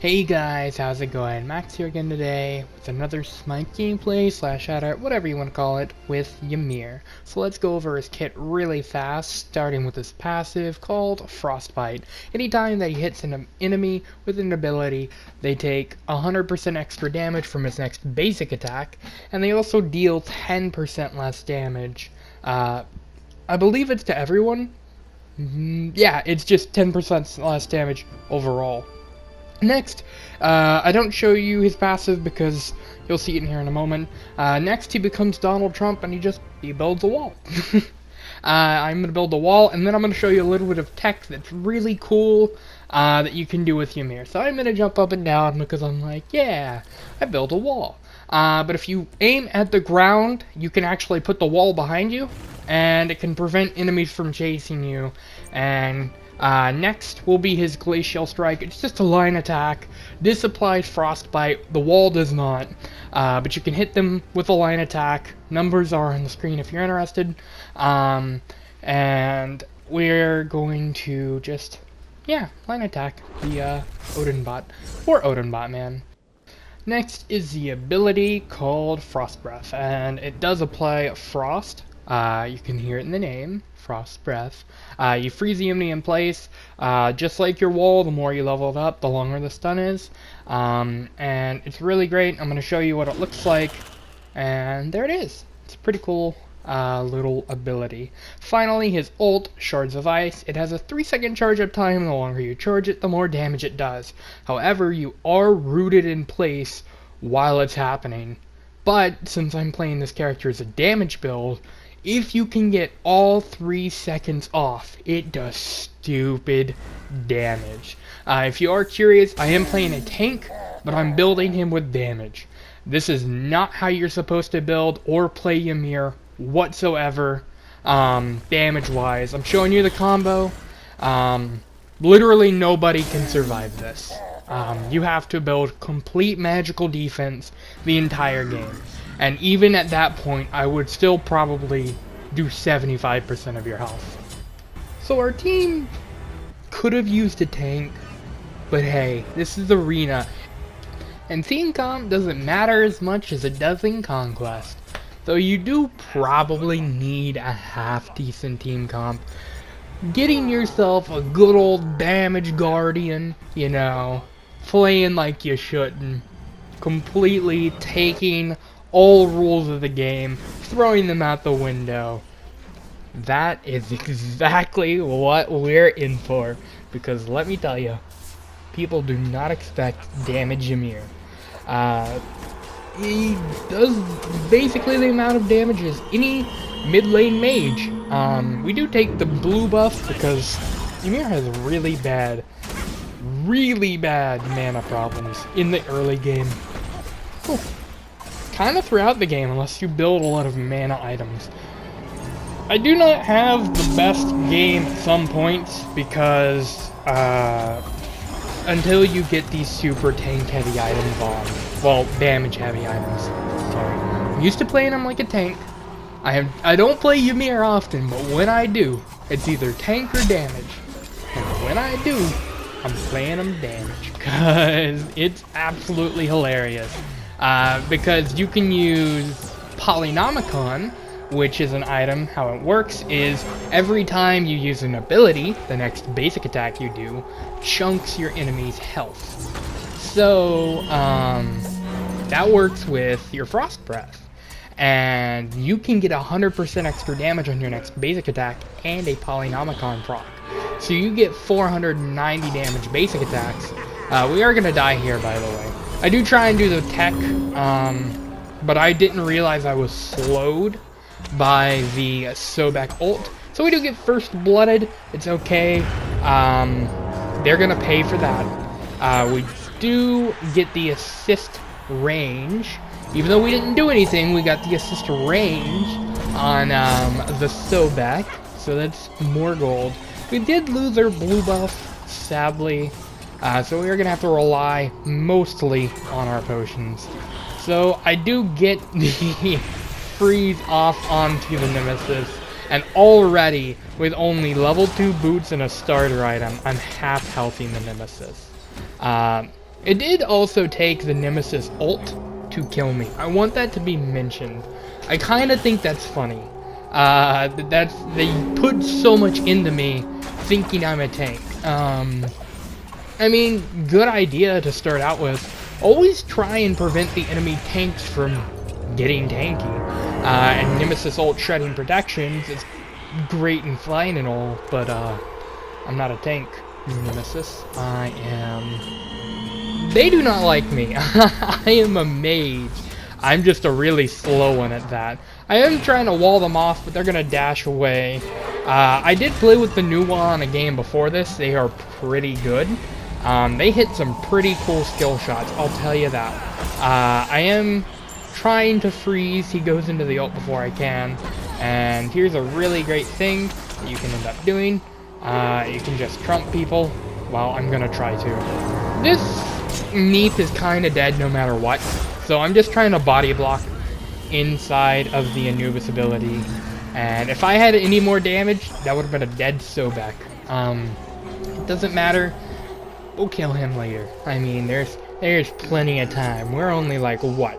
Hey guys, how's it going? Max here again today with another Smite gameplay / shout out, whatever you want to call it, with Ymir. So let's go over his kit really fast, starting with his passive called Frostbite. Anytime that he hits an enemy with an ability, they take 100% extra damage from his next basic attack, and they also deal 10% less damage. I believe it's to everyone. Yeah, it's just 10% less damage overall. Next, I don't show you his passive because you'll see it in here in a moment. Next, he becomes Donald Trump and he builds a wall. I'm going to build a wall, and then I'm going to show you a little bit of tech that's really cool that you can do with Ymir. So I'm going to jump up and down because I'm like, yeah, I built a wall. But if you aim at the ground, you can actually put the wall behind you, and it can prevent enemies from chasing you. And next will be his Glacial Strike. It's just a line attack. This applies Frostbite. The wall does not. But you can hit them with a line attack. Numbers are on the screen if you're interested. And we're going to just, line attack the Odinbot. Or Odinbot, man. Next is the ability called Frost Breath. And it does apply Frost. You can hear it in the name, Frost Breath. You freeze the enemy in place, just like your wall. The more you level it up, the longer the stun is. And it's really great. I'm going to show you what it looks like. And there it is. It's a pretty cool little ability. Finally, his ult, Shards of Ice. It has a 3-second charge up time. The longer you charge it, the more damage it does. However, you are rooted in place while it's happening. But since I'm playing this character as a damage build, if you can get all 3 seconds off, it does stupid damage. If you are curious, I am playing a tank, but I'm building him with damage. This is not how you're supposed to build or play Ymir whatsoever, damage-wise. I'm showing you the combo. Literally nobody can survive this. You have to build complete magical defense the entire game. And even at that point, I would still probably do 75% of your health. So our team could have used a tank, but hey, this is Arena. And team comp doesn't matter as much as it does in Conquest. Though you do probably need a half-decent team comp. Getting yourself a good old damage guardian, playing like you shouldn't. Completely taking all rules of the game, throwing them out the window. That is exactly what we're in for. Because let me tell you, people do not expect damage Ymir. He does basically the amount of damage as any mid lane mage. We do take the blue buff because Ymir has really bad mana problems in the early game. Whew. Kind of throughout the game, unless you build a lot of mana items. I do not have the best game at some points because until you get these super tank heavy items on, damage heavy items. Sorry, I'm used to playing them like a tank. I don't play Ymir often, but when I do, it's either tank or damage. And when I do, I'm playing them damage because it's absolutely hilarious. Because you can use Polynomicon, which is an item. How it works is every time you use an ability, the next basic attack you do chunks your enemy's health. So that works with your Frost Breath, and you can get 100% extra damage on your next basic attack and a Polynomicon proc. So you get 490 damage basic attacks. We are gonna die here, by the way. I do try and do the tech, but I didn't realize I was slowed by the Sobek ult. So we do get first blooded. It's okay. They're gonna pay for that. We do get the assist range. Even though we didn't do anything, we got the assist range on the Sobek. So that's more gold. We did lose our blue buff, sadly. So we're gonna have to rely mostly on our potions. So I do get the freeze off onto the Nemesis, and already with only level 2 boots and a starter item, I'm half healthing the Nemesis. It did also take the Nemesis ult to kill me. I want that to be mentioned. I kind of think that's funny. They put so much into me thinking I'm a tank. I mean, good idea to start out with. Always try and prevent the enemy tanks from getting tanky. And Nemesis ult shredding protections is great and fine and all, but I'm not a tank, Nemesis. I am... They do not like me. I am a mage. I'm just a really slow one at that. I am trying to wall them off, but they're gonna dash away. I did play with the Nuwa in a game before this. They are pretty good. They hit some pretty cool skill shots, I'll tell you that. I am trying to freeze. He goes into the ult before I can. And here's a really great thing that you can end up doing. You can just trump people. Well, I'm gonna try to. This Neep is kinda dead no matter what. So I'm just trying to body block inside of the Anubis ability. And if I had any more damage, that would have been a dead Sobek. It doesn't matter. We'll kill him later. I mean, there's plenty of time. We're only like, what,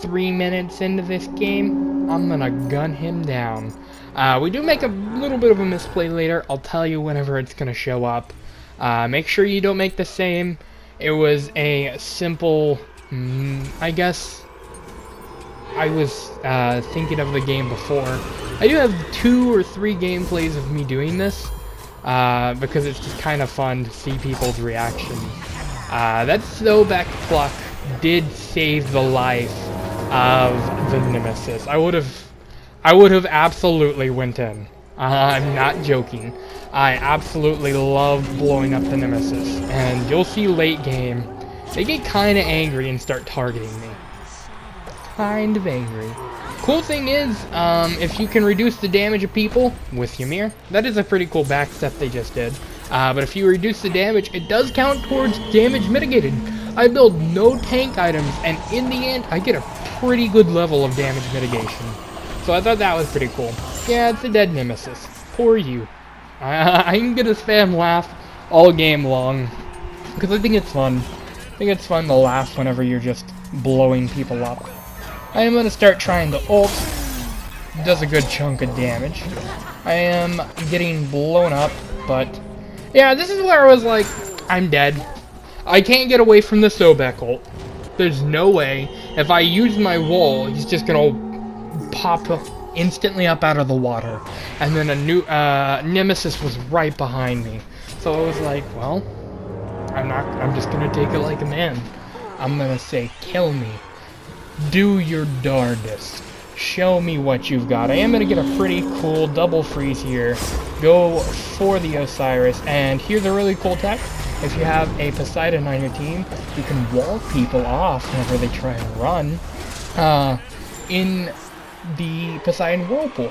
3 minutes into this game? I'm gonna gun him down. We do make a little bit of a misplay later. I'll tell you whenever it's gonna show up. Make sure you don't make the same. It was a simple, I guess, I was thinking of the game before. I do have 2 or 3 gameplays of me doing this, because it's just kind of fun to see people's reactions. That Sobek pluck did save the life of the Nemesis. I would have absolutely went in. I'm not joking. I absolutely love blowing up the Nemesis, and you'll see late game, they get kind of angry and start targeting me. Kind of angry. Cool thing is, if you can reduce the damage of people with Ymir, that is a pretty cool backstep they just did. But if you reduce the damage, it does count towards damage mitigated. I build no tank items, and in the end, I get a pretty good level of damage mitigation. So I thought that was pretty cool. Yeah, it's a dead Nemesis. Poor you. I'm gonna spam laugh all game long, because I think it's fun. I think it's fun to laugh whenever you're just blowing people up. I am gonna start trying to ult. Does a good chunk of damage. I am getting blown up, but yeah, this is where I was like, I'm dead. I can't get away from the Sobek ult. There's no way. If I use my wall, he's just gonna pop instantly up out of the water. And then a new Nemesis was right behind me. So I was like, well, I'm just gonna take it like a man. I'm gonna say, kill me. Do your darndest. Show me what you've got. I am going to get a pretty cool double freeze here. Go for the Osiris. And here's a really cool tech. If you have a Poseidon on your team, you can wall people off whenever they try and run in the Poseidon Whirlpool.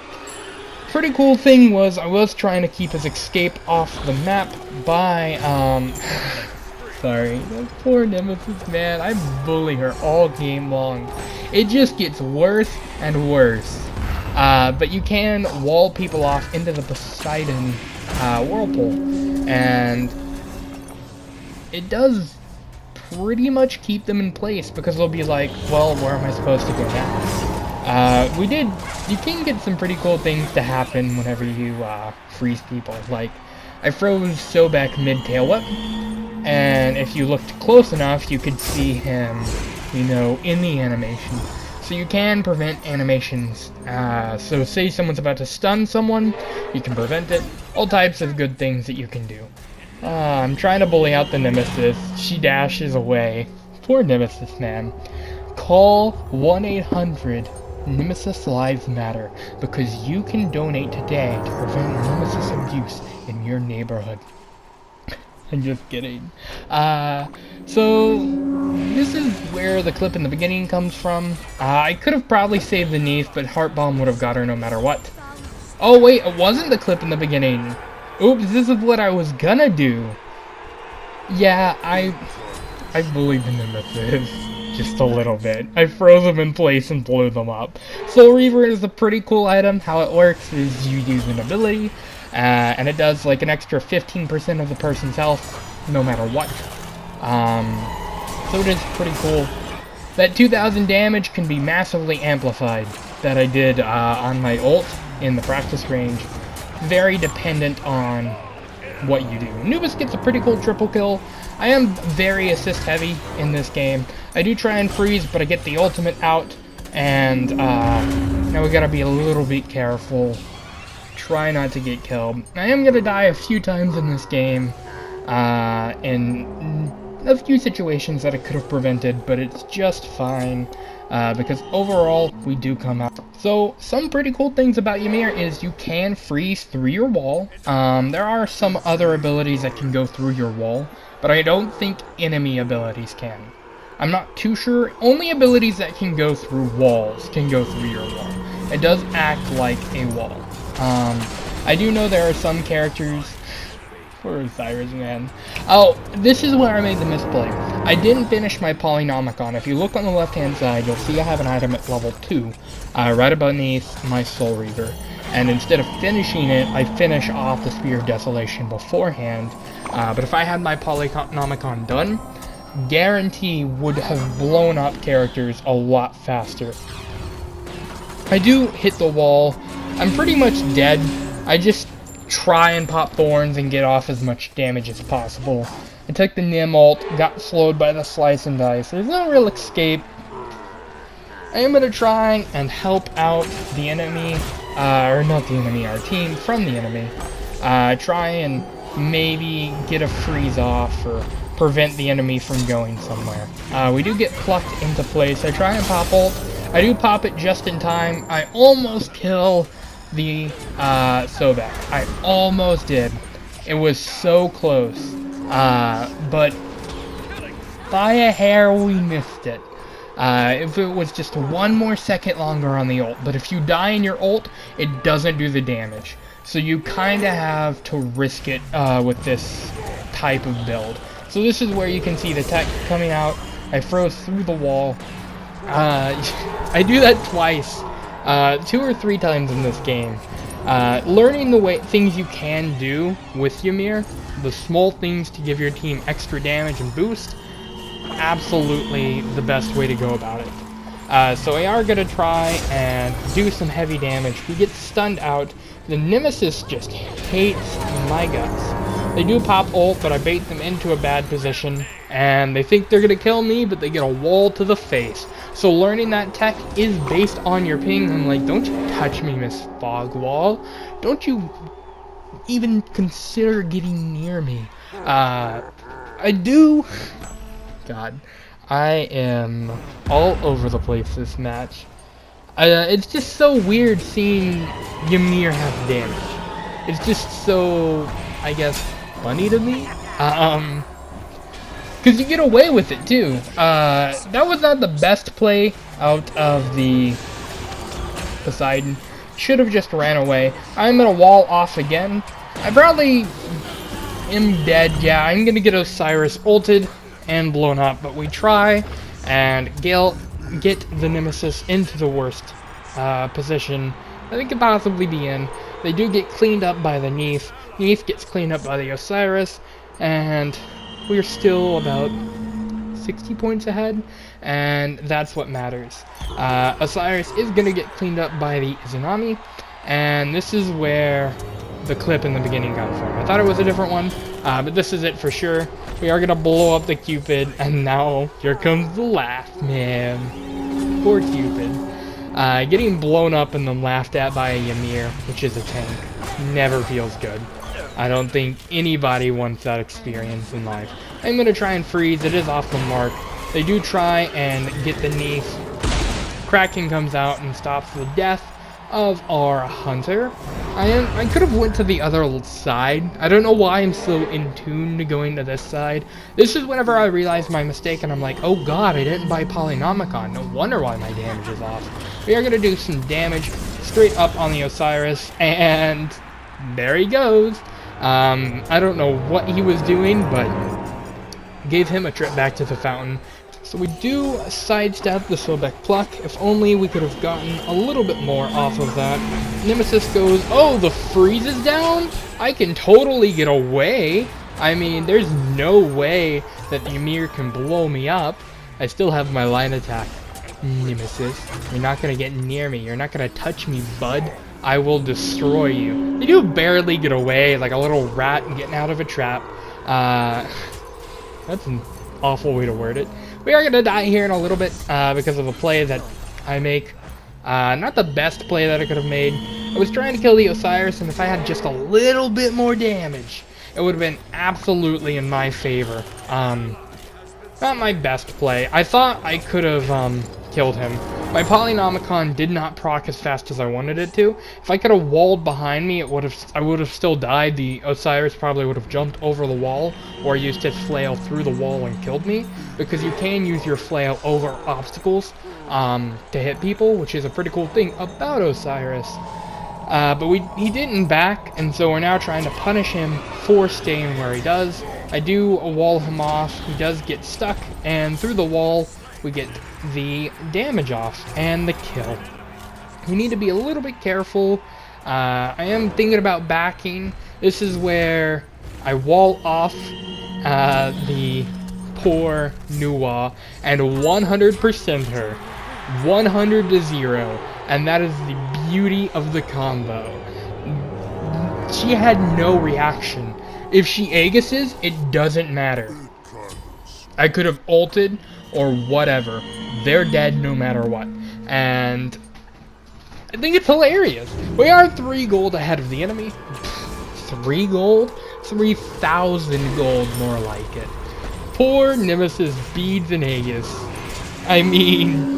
Pretty cool thing was I was trying to keep his escape off the map by... Sorry, that poor Nemesis, man. I bully her all game long. It just gets worse and worse. But you can wall people off into the Poseidon Whirlpool. And it does pretty much keep them in place, because they'll be like, well, where am I supposed to go now? You can get some pretty cool things to happen whenever you freeze people. Like, I froze Sobek mid-tail whip. And if you looked close enough, you could see him, you know, in the animation. So you can prevent animations. So say someone's about to stun someone, you can prevent it. All types of good things that you can do. I'm trying to bully out the Nemesis. She dashes away. Poor Nemesis, man. Call 1-800 Nemesis Lives Matter, because you can donate today to prevent Nemesis abuse in your neighborhood. I'm just kidding. So this is where the clip in the beginning comes from. I could have probably saved the Neith, but Heart Bomb would have got her no matter what. Oh wait, it wasn't the clip in the beginning. Oops, this is what I was gonna do. Yeah, I bullied the Nemesis just a little bit. I froze them in place and blew them up. Soul Reaver is a pretty cool item. How it works is you use an ability, and it does like an extra 15% of the person's health, no matter what. So it is pretty cool. That 2000 damage can be massively amplified that I did on my ult in the practice range. Very dependent on what you do. Anubis gets a pretty cool triple kill. I am very assist heavy in this game. I do try and freeze, but I get the ultimate out, and now we gotta be a little bit careful. Try not to get killed. I am gonna die a few times in this game, in a few situations that I could have prevented, but it's just fine, because overall, we do come out. So, some pretty cool things about Ymir is you can freeze through your wall. There are some other abilities that can go through your wall, but I don't think enemy abilities can. I'm not too sure. Only abilities that can go through walls can go through your wall. It does act like a wall. I do know there are some characters... Poor Osiris, man. Oh, this is where I made the misplay. I didn't finish my Polynomicon. If you look on the left-hand side, you'll see I have an item at level 2, right beneath my Soul Reaver. And instead of finishing it, I finish off the Spear of Desolation beforehand. But if I had my Polynomicon done, guarantee would have blown up characters a lot faster. I do hit the wall. I'm pretty much dead. I just try and pop thorns and get off as much damage as possible. I took the Nim ult, got slowed by the Slice and Dice. There's no real escape. I am going to try and help out the enemy, or not the enemy, our team from the enemy. Try and maybe get a freeze off or prevent the enemy from going somewhere. We do get plucked into place. I try and pop ult. I do pop it just in time. I almost kill the Sobek. I almost did. It was so close. But by a hair we missed it. If it was just 1 more second longer on the ult. But if you die in your ult, it doesn't do the damage. So you kind of have to risk it with this type of build. So this is where you can see the tech coming out. I froze through the wall. I do that twice. 2 or 3 times in this game. Learning the things you can do with Ymir, the small things to give your team extra damage and boost, absolutely the best way to go about it. So we are going to try and do some heavy damage. We get stunned out. The Nemesis just hates my guts. They do pop ult, but I bait them into a bad position, and they think they're going to kill me, but they get a wall to the face. So learning that tech is based on your ping. I'm like, don't you touch me, Miss Fogwall. Don't you even consider getting near me. I do... God. I am all over the place this match. It's just so weird seeing Ymir have damage. It's just so, I guess, funny to me. Because you get away with it, too. That was not the best play out of the Poseidon. Should have just ran away. I'm gonna wall off again. I probably am dead. Yeah, I'm gonna get Osiris ulted and blown up. But we try and get the Nemesis into the worst position that they could possibly be in. They do get cleaned up by the Neith. Neith gets cleaned up by the Osiris. And we're still about 60 points ahead, and that's what matters. Osiris is going to get cleaned up by the Izanami, and this is where the clip in the beginning got from. I thought it was a different one, but this is it for sure. We are going to blow up the Cupid, and now here comes the laugh, man. Poor Cupid. Getting blown up and then laughed at by a Ymir, which is a tank, never feels good. I don't think anybody wants that experience in life. I'm going to try and freeze. It is off the mark. They do try and get the Neith. Kraken comes out and stops the death of our hunter. I could have went to the other side. I don't know why I'm so in tune to going to this side. This is whenever I realize my mistake and I'm like, oh god, I didn't buy Polynomicon. No wonder why my damage is off. We are going to do some damage straight up on the Osiris, and there he goes. I don't know what he was doing, but gave him a trip back to the fountain. So we do sidestep the Sobek Pluck. If only we could have gotten a little bit more off of that. Nemesis goes, oh, the freeze is down? I can totally get away. I mean, there's no way that Ymir can blow me up. I still have my line attack. Nemesis, you're not gonna get near me. You're not gonna touch me, bud. I will destroy you. They do barely get away, like a little rat getting out of a trap. That's an awful way to word it. We are gonna die here in a little bit because of a play that I make. Not the best play that I could have made. I was trying to kill the Osiris, and if I had just a little bit more damage, it would have been absolutely in my favor. Not my best play. I thought I could have killed him. My Polynomicon did not proc as fast as I wanted it to. If I could have walled behind me, I would have still died. The Osiris probably would have jumped over the wall or used his flail through the wall and killed me, because you can use your flail over obstacles to hit people, which is a pretty cool thing about Osiris. But he didn't back, and so we're now trying to punish him for staying where he does. I do wall him off, he does get stuck, and through the wall we get the damage off and the kill. We need to be a little bit careful. I am thinking about backing. This is where I wall off the poor Nuwa and 100% her. 100 to 0. And that is the beauty of the combo. She had no reaction. If she Aegises, it doesn't matter. I could have ulted or whatever. They're dead no matter what. And I think it's hilarious. We are 3 gold ahead of the enemy. 3 gold? 3,000 gold more like it. Poor Nemesis beads and Aegis. I mean,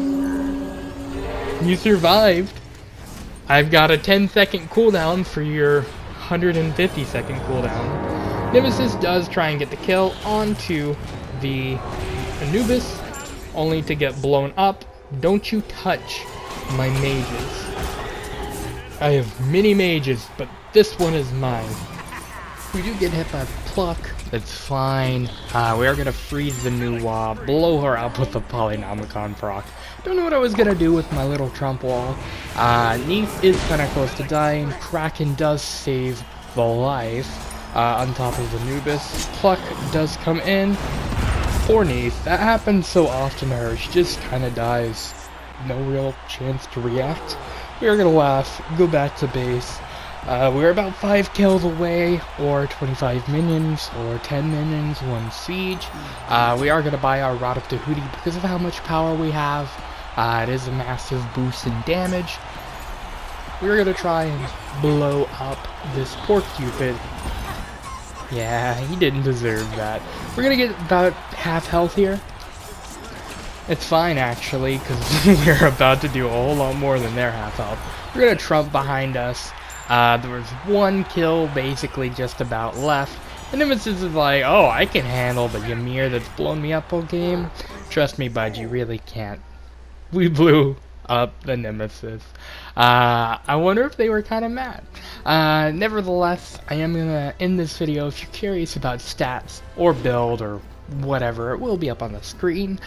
you survived. I've got a 10-second cooldown for your 150-second cooldown. Nemesis does try and get the kill onto the Anubis, only to get blown up. Don't you touch my mages. I have many mages, but this one is mine. We do get hit by Pluck. It's fine. We are gonna freeze the Nuwa, blow her up with the Polynomicon proc. Don't know what I was gonna do with my little Trump wall. Neith is kinda close to dying. Kraken does save the life on top of Anubis. Pluck does come in. Poor Neith. That happens so often to her. She just kinda dies. No real chance to react. We are gonna laugh, go back to base. We're about 5 kills away, or 25 minions, or 10 minions, 1 siege. We are going to buy our Rod of Tahuti because of how much power we have. It is a massive boost in damage. We're going to try and blow up this poor Cupid. Yeah, he didn't deserve that. We're going to get about half health here. It's fine, actually, because we're about to do a whole lot more than their half health. We're going to Trump behind us. There was 1 kill basically just about left. And Nemesis is like, oh, I can handle the Ymir that's blown me up all game. Trust me, bud, you really can't. We blew up the Nemesis. I wonder if they were kind of mad. Nevertheless, I am going to end this video. If you're curious about stats or build or whatever, it will be up on the screen.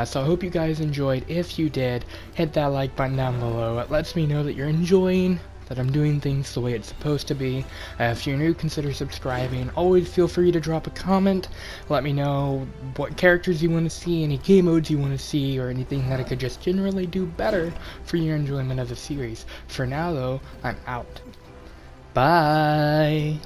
So I hope you guys enjoyed. If you did, hit that like button down below. It lets me know that you're enjoying, that I'm doing things the way it's supposed to be. If you're new, consider subscribing. Always feel free to drop a comment. Let me know what characters you want to see, any game modes you want to see, or anything that I could just generally do better for your enjoyment of the series. For now, though, I'm out. Bye!